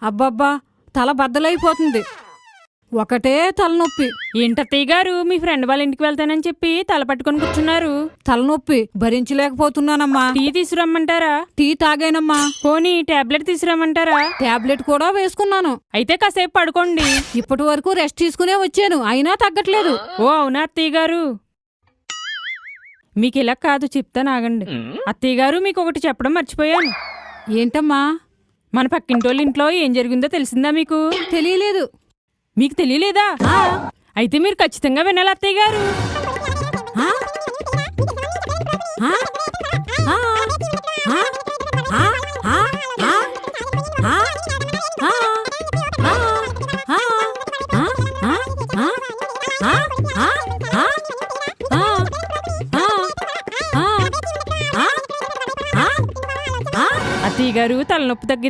అబ్బబ్బా తల బద్దలైపోతుంది. ఒకటే తలనొప్పి. ఏంటత్తయ్య గారు మీ ఫ్రెండ్ వాళ్ళ ఇంటికి వెళ్తానని చెప్పి తల పట్టుకొని కూర్చున్నారు? తలనొప్పి భరించలేకపోతున్నానమ్మా. టీ తీసుకురమ్మంటారా? టీ తాగానమ్మా. పోనీ టాబ్లెట్ తీసుకురమ్మంటారా? టాబ్లెట్ కూడా వేసుకున్నాను. అయితే కాసేపు పడుకోండి. ఇప్పటి వరకు రెస్ట్ తీసుకునే వచ్చాను, అయినా తగ్గట్లేదు. ఓ అవునా అత్తయ్య గారు? మీకు ఇలా కాదు, చెప్తాను ఆగండి. అత్తయ్య గారు మీకు ఒకటి చెప్పడం మర్చిపోయాను. ఏంటమ్మా? మన పక్కింటోళ్ళ ఇంట్లో ఏం జరిగిందో తెలిసిందా మీకు? తెలియలేదు. మీకు తెలియలేదా? అయితే మీరు ఖచ్చితంగా వినాలి అత్తయ్య గారు. అత్తయ్య గారు తలనొప్పి తగ్గింది.